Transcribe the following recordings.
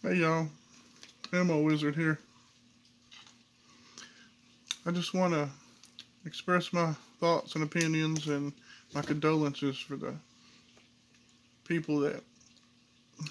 Hey y'all, Ammo Wizard here. I just want to express my thoughts and opinions and my condolences for the people that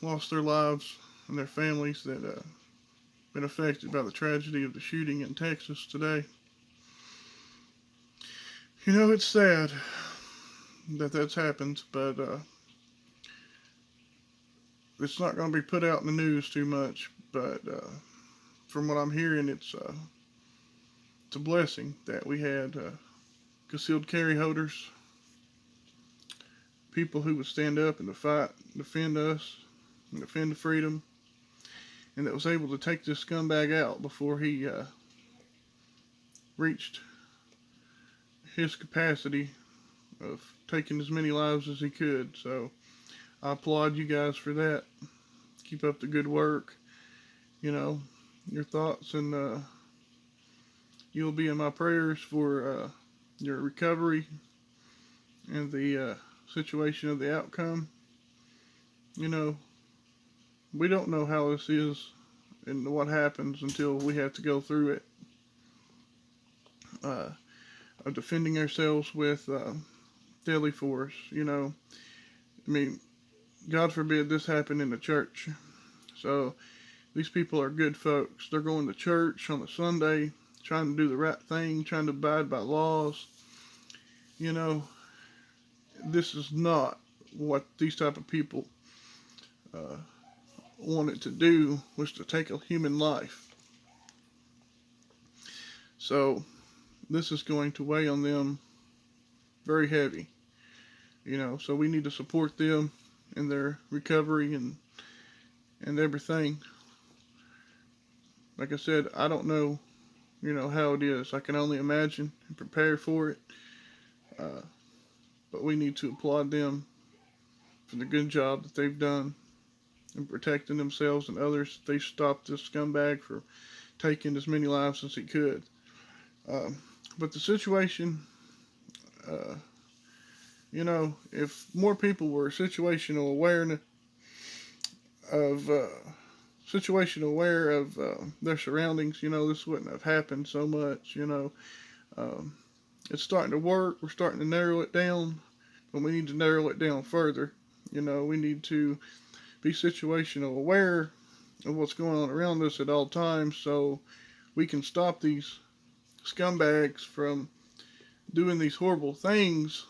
lost their lives and their families that been affected by the tragedy of the shooting in Texas today. You know, it's sad that that's happened, but it's not going to be put out in the news too much. But from what I'm hearing, it's a blessing that we had concealed carry holders, people who would stand up and fight, defend us, and defend the freedom, and that was able to take this scumbag out before he reached his capacity of taking as many lives as he could. So I applaud you guys for that. Keep up the good work. You know, your thoughts and you'll be in my prayers for your recovery and the situation of the outcome. You know, we don't know how this is and what happens until we have to go through it. Uh, of defending ourselves with deadly force. You know, I mean, God forbid this happen in the church. So these people are good folks. They're going to church on a Sunday, trying to do the right thing, trying to abide by laws. You know, this is not what these type of people uh, wanted to do, was to take a human life. So this is going to weigh on them very heavy. You know, so we need to support them in their recovery and everything. Like I said, I don't know, how it is. I can only imagine and prepare for it. Uh, but we need to applaud them for the good job that they've done in protecting themselves and others. They stopped this scumbag for taking as many lives as he could. Um, but the situation, uh, if more people were of situational aware of their surroundings, this wouldn't have happened so much. Um, it's starting to work. We're starting to narrow it down, but we need to narrow it down further. We need to be situational aware of what's going on around us at all times, so we can stop these scumbags from doing these horrible things.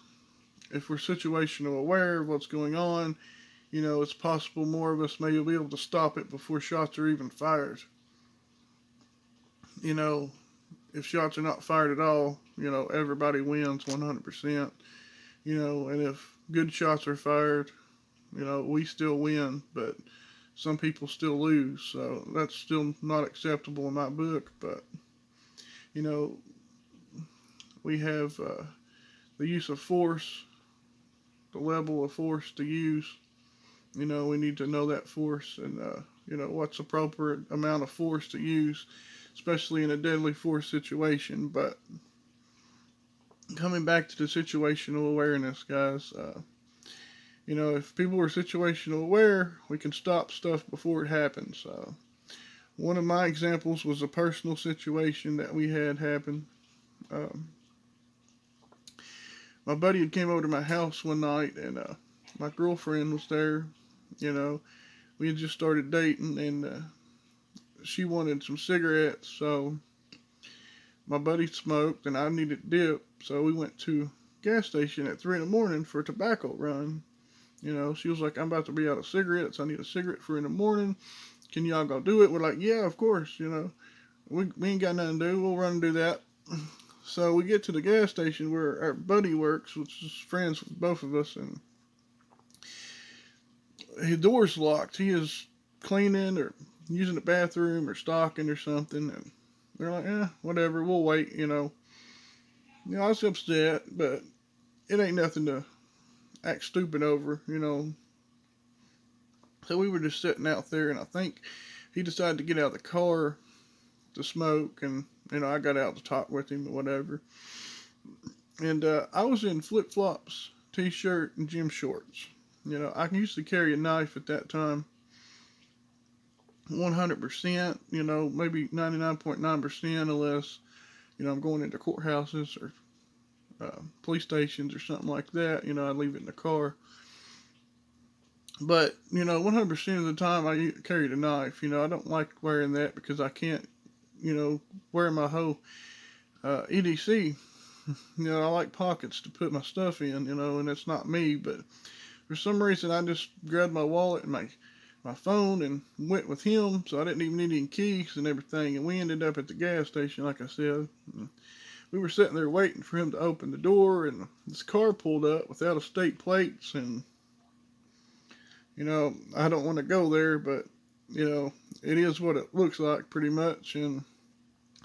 If we're situational aware of what's going on, it's possible more of us may be able to stop it before shots are even fired. You know, if shots are not fired at all, everybody wins 100%. And if good shots are fired, we still win, but some people still lose. So that's still not acceptable in my book. But, you know, we have the use of force, the level of force to use. We need to know that force and, what's appropriate amount of force to use, especially in a deadly force situation. But coming back to the situational awareness, guys, if people are situational aware, we can stop stuff before it happens. One of my examples was a personal situation that we had happen. Um, my buddy had came over to my house one night, and my girlfriend was there. You know, we had just started dating, and she wanted some cigarettes, so my buddy smoked, and I needed dip, so we went to a gas station at 3 in the morning for a tobacco run. She was like, I'm about to be out of cigarettes. I need a cigarette for in the morning. Can y'all go do it? We're like, yeah, of course. We ain't got nothing to do. We'll run and do that. So we get to the gas station where our buddy works, which is friends with both of us, and his door's locked. He is cleaning or using the bathroom or stocking or something, and they're like, whatever, we'll wait. I was upset, but it ain't nothing to act stupid over. So we were just sitting out there, and I think he decided to get out of the car to smoke, and I got out to talk with him or whatever. And I was in flip flops, t-shirt, and gym shorts. I can usually carry a knife at that time. 100%, maybe 99.9%, unless, I'm going into courthouses or police stations or something like that. I leave it in the car. But, 100% of the time I carried a knife. I don't like wearing that because I can't, wear my whole EDC. I like pockets to put my stuff in, and it's not me. But for some reason, I just grabbed my wallet and my phone and went with him, so I didn't even need any keys and everything. And we ended up at the gas station, like I said. We were sitting there waiting for him to open the door, and this car pulled up without a state plates. And I don't want to go there, but it is what it looks like pretty much. And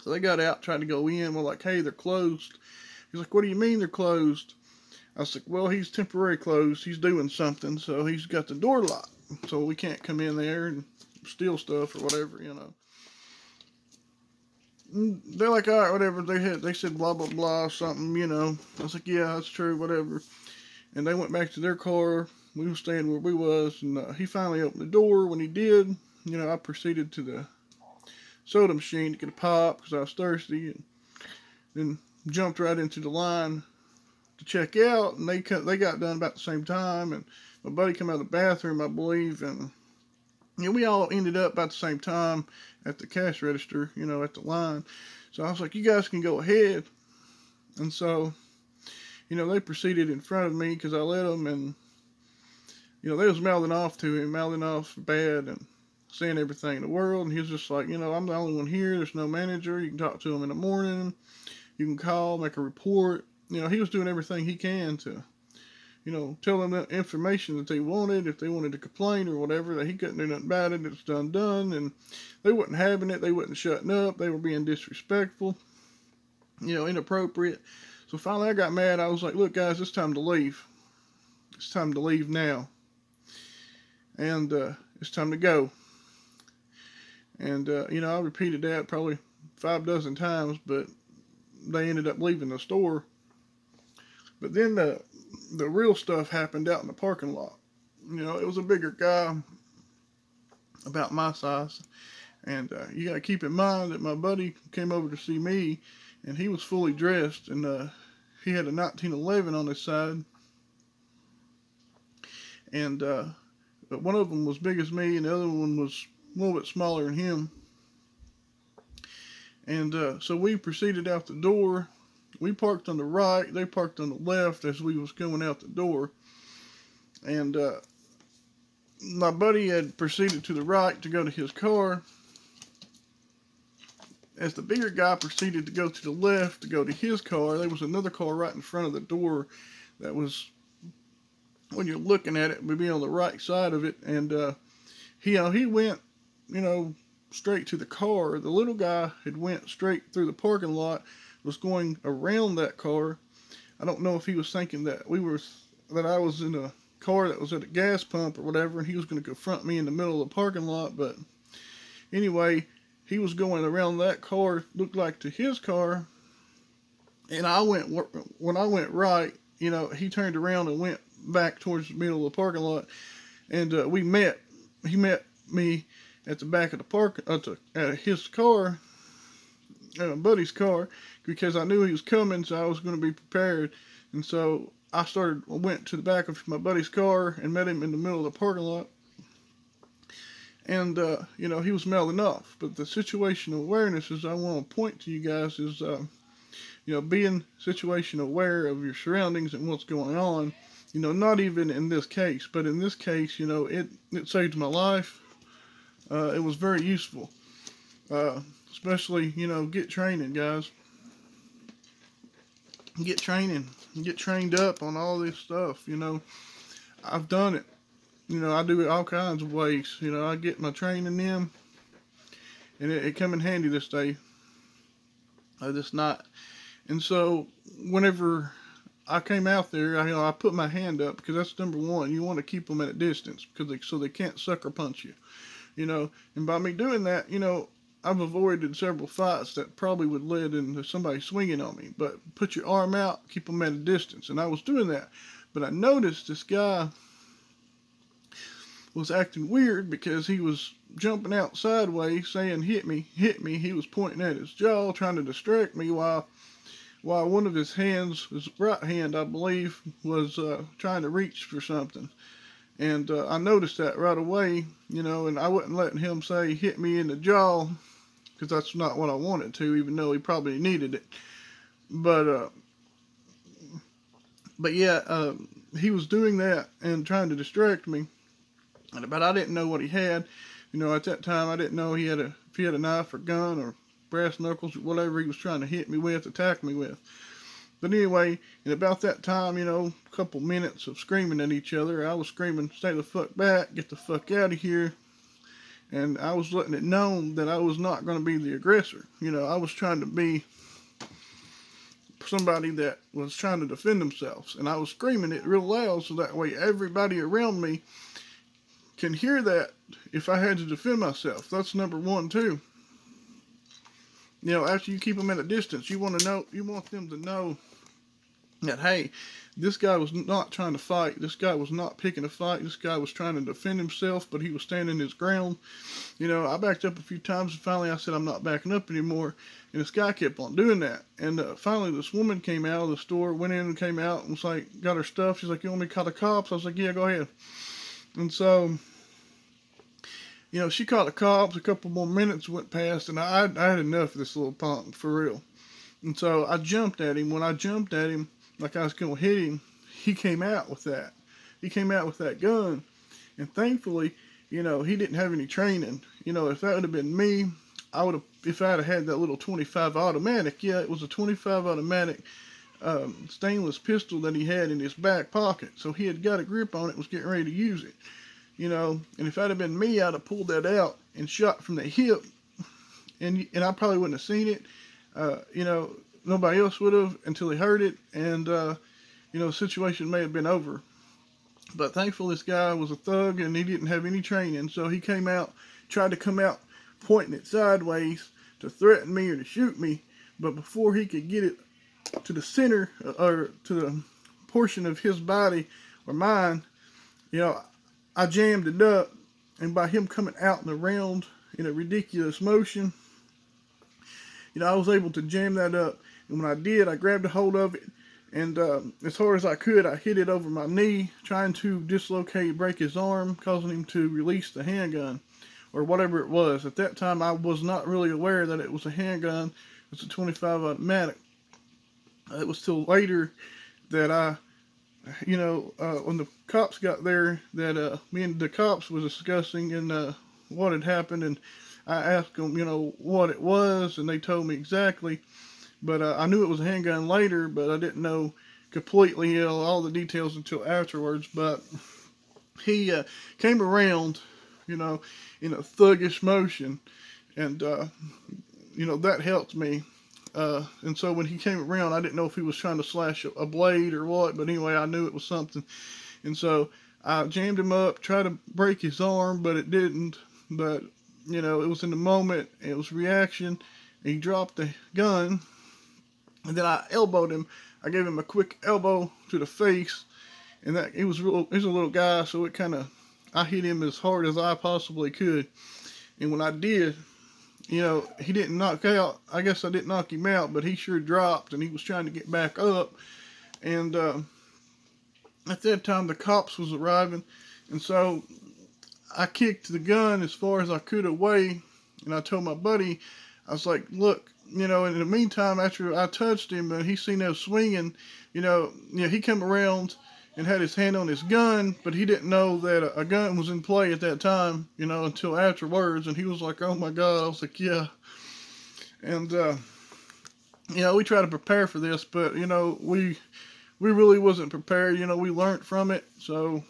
so they got out, tried to go in. We're like, hey, they're closed. He's like, what do you mean they're closed? I was like, well, he's temporarily closed. He's doing something, so he's got the door locked. So we can't come in there and steal stuff or whatever, They're like, all right, whatever. They said blah, blah, blah, something, I was like, yeah, that's true, whatever. And they went back to their car. We were staying where we was, and he finally opened the door. When he did, I proceeded to the soda machine to get a pop because I was thirsty, and then jumped right into the line to check out, and they got done about the same time, and my buddy came out of the bathroom, I believe, and we all ended up about the same time at the cash register, at the line. So I was like, you guys can go ahead. And so, they proceeded in front of me because I let them, and, they was mouthing off to him, mouthing off bad and saying everything in the world. And he was just like, I'm the only one here. There's no manager. You can talk to him in the morning. You can call, make a report. He was doing everything he can to, tell them that information that they wanted, if they wanted to complain or whatever, that he couldn't do nothing about it. It's done. And they wasn't having it. They wasn't shutting up. They were being disrespectful, inappropriate. So finally I got mad. I was like, look, guys, it's time to leave. It's time to leave now. And it's time to go. And, I repeated that probably 5 dozen times, but they ended up leaving the store. But then the real stuff happened out in the parking lot. It was a bigger guy, about my size. And you got to keep in mind that my buddy came over to see me, and he was fully dressed, and he had a 1911 on his side. And but one of them was big as me, and the other one was a little bit smaller than him. And so we proceeded out the door. We parked on the right. They parked on the left as we was going out the door. And my buddy had proceeded to the right to go to his car. As the bigger guy proceeded to go to the left to go to his car, there was another car right in front of the door that was, when you're looking at it, would be on the right side of it. And he went, straight to the car. The little guy had went straight through the parking lot, was going around that car. I don't know if he was thinking that I was in a car that was at a gas pump or whatever, and he was going to confront me in the middle of the parking lot. But anyway, he was going around that car, looked like to his car, and when I went right, he turned around and went back towards the middle of the parking lot, and we met. He met me at the back of the park, at his car, my buddy's car, because I knew he was coming, so I was going to be prepared. And so I went to the back of my buddy's car and met him in the middle of the parking lot. And, he was mouthing off. But the situational awareness, as I want to point to you guys, is, being situation aware of your surroundings and what's going on. Not even in this case, but in this case, it saved my life. It was very useful. Especially, get training, guys. Get training. Get trained up on all this stuff, I've done it. I do it all kinds of ways. I get my training in, and it come in handy this day. This night. And so, whenever I came out there, I put my hand up, because that's number one. You want to keep them at a distance, so they can't sucker punch you. And by me doing that, I've avoided several fights that probably would lead into somebody swinging on me. But put your arm out, keep them at a distance. And I was doing that. But I noticed this guy was acting weird because he was jumping out sideways saying, hit me, hit me. He was pointing at his jaw, trying to distract me while one of his hands, his right hand, I believe, was trying to reach for something. And I noticed that right away, and I wasn't letting him say, hit me in the jaw, because that's not what I wanted to, even though he probably needed it. But yeah, he was doing that and trying to distract me. But I didn't know what he had. At that time, I didn't know if he had a knife or gun or brass knuckles or whatever he was trying to hit me with, attack me with. But anyway, in about that time, a couple minutes of screaming at each other, I was screaming, stay the fuck back, get the fuck out of here. And I was letting it known that I was not going to be the aggressor. I was trying to be somebody that was trying to defend themselves. And I was screaming it real loud so that way everybody around me can hear that if I had to defend myself. That's number one, too. After you keep them at a distance, you want them to know that, hey, this guy was not trying to fight. This guy was not picking a fight. This guy was trying to defend himself, but he was standing his ground. I backed up a few times, and finally I said, I'm not backing up anymore. And this guy kept on doing that. And finally this woman came out of the store, went in and came out and was like, got her stuff. She's like, you want me to call the cops? I was like, yeah, go ahead. And so, she called the cops. A couple more minutes went past, and I had enough of this little punk, for real. And so I jumped at him. When I jumped at him, like I was going to hit him, he came out with that. He came out with that gun. And thankfully, he didn't have any training. If that would have been me, if I had had that little 25 automatic, yeah, it was a 25 automatic stainless pistol that he had in his back pocket. So he had got a grip on it, was getting ready to use it. And if that had been me, I'd have pulled that out and shot from the hip. And I probably wouldn't have seen it. Nobody else would have until he heard it. And, the situation may have been over. But thankfully, this guy was a thug and he didn't have any training. So he tried to come out pointing it sideways to threaten me or to shoot me. But before he could get it to the center or to the portion of his body or mine, I jammed it up. And by him coming out and around in a ridiculous motion, I was able to jam that up. And when I did, I grabbed a hold of it. And as hard as I could, I hit it over my knee, trying to break his arm, causing him to release the handgun, or whatever it was. At that time, I was not really aware that it was a handgun. It was a 25 automatic. It was till later that when the cops got there, that me and the cops was discussing and what had happened, and I asked them, what it was, and they told me exactly. But I knew it was a handgun later, but I didn't know completely all the details until afterwards. But he came around, in a thuggish motion, and that helped me. And so when he came around, I didn't know if he was trying to slash a blade or what, but anyway, I knew it was something. And so I jammed him up, tried to break his arm, but it didn't. But it was in the moment, it was reaction. He dropped the gun. And then I elbowed him. I gave him a quick elbow to the face, and that he's a little guy, so I hit him as hard as I possibly could. And when I did, he didn't knock out. I guess I didn't knock him out, but he sure dropped, and he was trying to get back up. And at that time, the cops was arriving, and so I kicked the gun as far as I could away, and I told my buddy, I was like, look, in the meantime, after I touched him and he seen us swinging, he came around and had his hand on his gun, but he didn't know that a gun was in play at that time, until afterwards. And he was like, oh my God. I was like, yeah. And, we try to prepare for this, but, we really wasn't prepared. We learned from it. So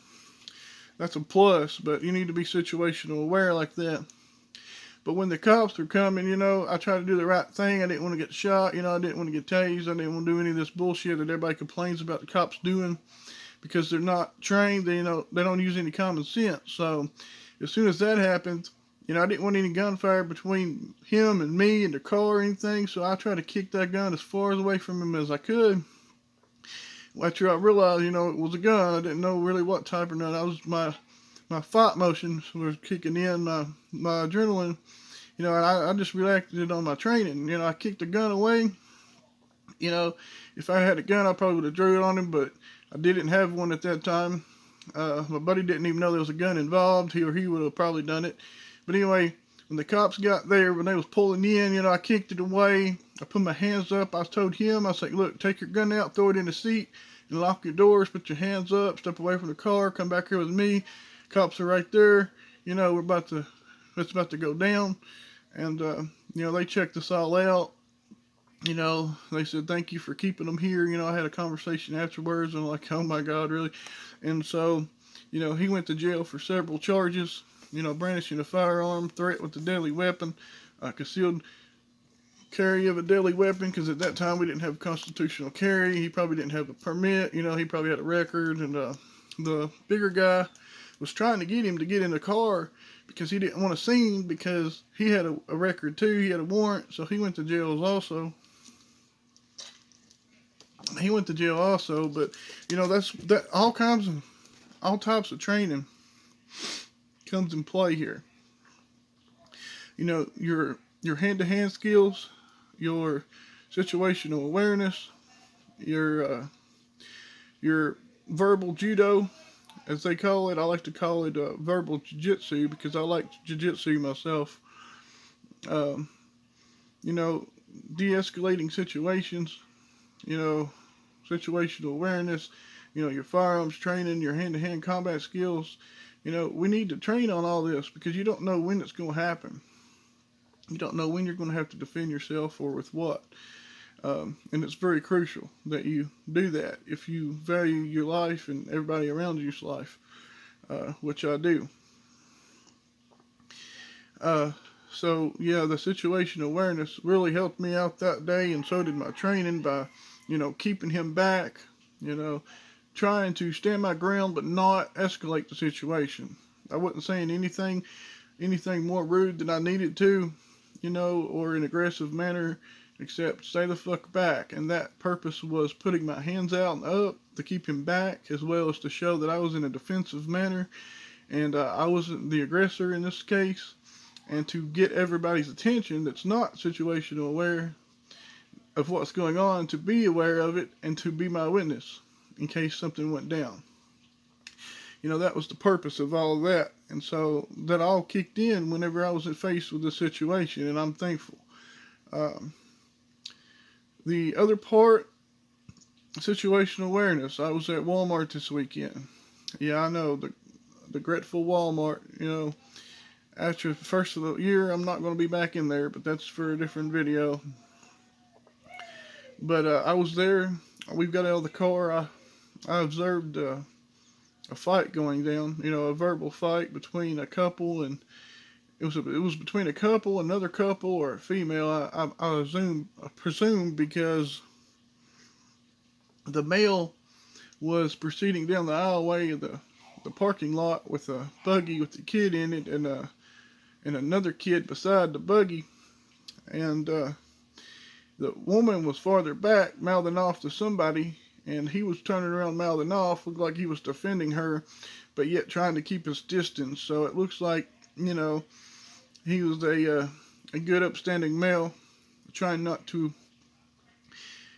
that's a plus, but you need to be situational aware like that. But when the cops were coming, I tried to do the right thing. I didn't want to get shot. I didn't want to get tased. I didn't want to do any of this bullshit that everybody complains about the cops doing, because they're not trained. They don't use any common sense. So as soon as that happened, I didn't want any gunfire between him and me and the car or anything. So I tried to kick that gun as far away from him as I could. After I realized, it was a gun, I didn't know really what type or not. My my fight motions were kicking in, my adrenaline, and I just reacted on my training. I kicked the gun away. If I had a gun, I probably would have drew it on him, but I didn't have one at that time. My buddy didn't even know there was a gun involved. He would have probably done it. But anyway, when the cops got there, when they was pulling in, I kicked it away. I put my hands up. I told him, I was like, look, take your gun out, throw it in the seat, and lock your doors, put your hands up, step away from the car, come back here with me. Cops are right there. It's about to go down. And, they checked us all out. They said, thank you for keeping them here. I had a conversation afterwards, and I'm like, oh my God, really? And so, he went to jail for several charges, brandishing a firearm, threat with a deadly weapon, concealed carry of a deadly weapon, because at that time we didn't have constitutional carry. He probably didn't have a permit. He probably had a record. And the bigger guy was trying to get him to get in the car because he didn't want a scene, because he had a record too. He had a warrant, so he went to jail also. But that all types of training comes in play here. Your hand-to-hand skills, your situational awareness, your verbal judo, as they call it. I like to call it verbal jiu-jitsu, because I like jiu-jitsu myself. De-escalating situations, situational awareness, your firearms training, your hand-to-hand combat skills. We need to train on all this, because you don't know when it's going to happen. You don't know when you're going to have to defend yourself, or with what. And it's very crucial that you do that if you value your life and everybody around you's life, which I do. So the situational awareness really helped me out that day, and so did my training by, keeping him back, trying to stand my ground but not escalate the situation. I wasn't saying anything more rude than I needed to, or in aggressive manner, except stay the fuck back. And that purpose was putting my hands out and up to keep him back, as well as to show that I was in a defensive manner, and I wasn't the aggressor in this case, and to get everybody's attention that's not situational aware of what's going on, to be aware of it and to be my witness in case something went down. That was the purpose of all of that. And so that all kicked in whenever I was faced with this situation, and I'm thankful. The other part, situational awareness. I was at Walmart this weekend. Yeah, I know, the grateful Walmart. After the first of the year, I'm not going to be back in there, but that's for a different video. But I was there. We've got out of the car. I observed a fight going down. A verbal fight between a couple, and it was between a couple, another couple, or a female. I presume because the male was proceeding down the aisleway of the parking lot with a buggy with the kid in it, and another kid beside the buggy, and the woman was farther back, mouthing off to somebody, and he was turning around mouthing off, looked like he was defending her, but yet trying to keep his distance. So it looks like, he was a good upstanding male, trying not to,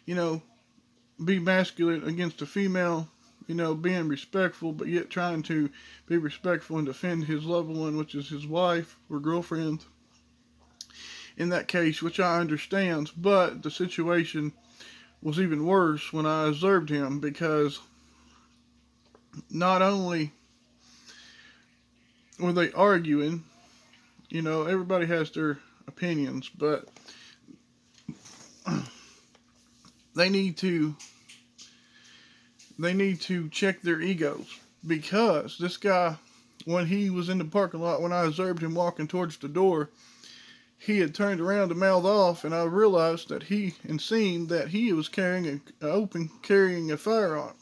be masculine against a female, being respectful, but yet trying to be respectful and defend his loved one, which is his wife or girlfriend in that case, which I understand. But the situation was even worse when I observed him, because not only were they arguing, everybody has their opinions, but they need to check their egos, because this guy, when he was in the parking lot, when I observed him walking towards the door, he had turned around to mouth off, and I realized that he was carrying carrying a firearm.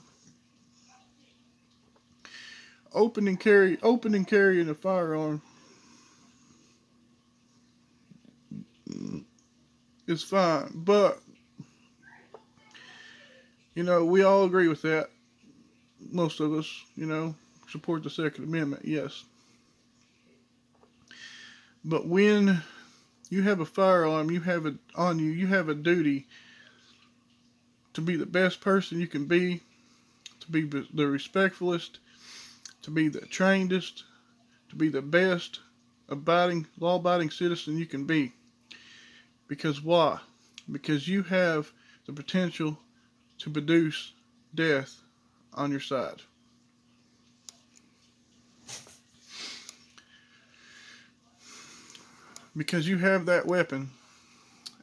Open and carrying a firearm is fine, but we all agree with that. Most of us, support the Second Amendment, yes. But when you have a firearm, you have it on you, you have a duty to be the best person you can be, to be the respectfulest, to be the trainedest, to be the best law-abiding citizen you can be. Because why? Because you have the potential to produce death on your side. Because you have that weapon.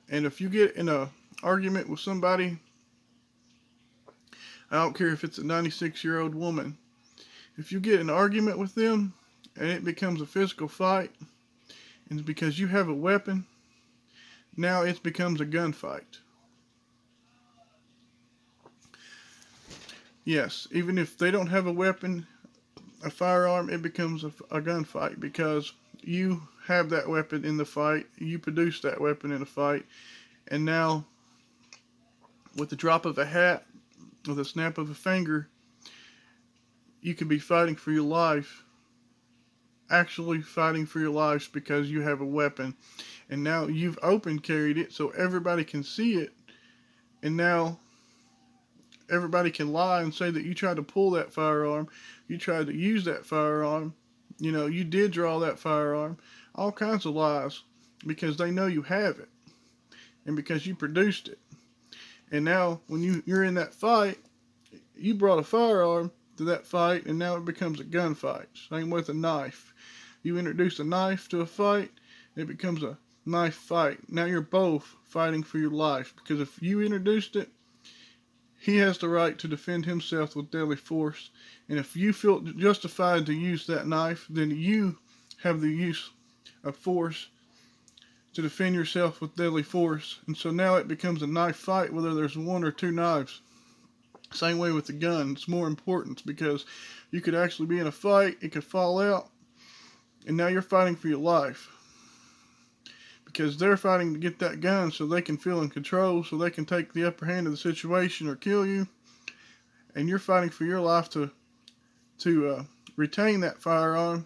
And if you get in an argument with somebody, I don't care if it's a 96-year-old woman, if you get in an argument with them and it becomes a physical fight, and it's because you have a weapon, now it becomes a gunfight. Yes, even if they don't have a weapon, a firearm, it becomes a gunfight because you have that weapon in the fight, you produce that weapon in a fight, and now with the drop of a hat, with a snap of a finger, you could be fighting for your life, actually fighting for your lives because you have a weapon, and now you've open carried it so everybody can see it, and now everybody can lie and say that you tried to pull that firearm, you tried to use that firearm, you did draw that firearm, all kinds of lies, because they know you have it, and because you produced it. And now, when you're in that fight, you brought a firearm to that fight, and now it becomes a gunfight. Same with a knife. You introduce a knife to a fight, it becomes a knife fight. Now you're both fighting for your life, because if you introduced it, he has the right to defend himself with deadly force. And if you feel justified to use that knife, then you have the use of force to defend yourself with deadly force. And so now it becomes a knife fight, whether there's one or two knives. Same way with the gun. It's more important because you could actually be in a fight, it could fall out, and now you're fighting for your life. Because they're fighting to get that gun so they can feel in control, so they can take the upper hand of the situation or kill you. And you're fighting for your life to retain that firearm,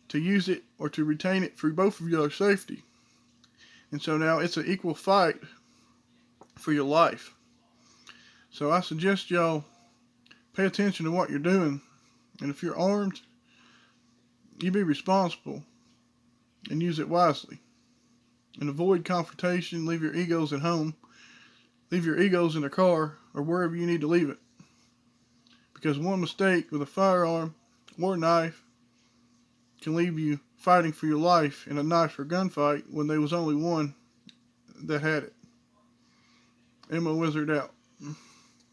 to use it, or to retain it for both of your safety. And so now it's an equal fight for your life. So I suggest y'all pay attention to what you're doing. And if you're armed, you be responsible and use it wisely. And avoid confrontation. Leave your egos at home. Leave your egos in the car or wherever you need to leave it. Because one mistake with a firearm or a knife can leave you fighting for your life in a knife or gunfight when there was only one that had it. Emma Wizard out.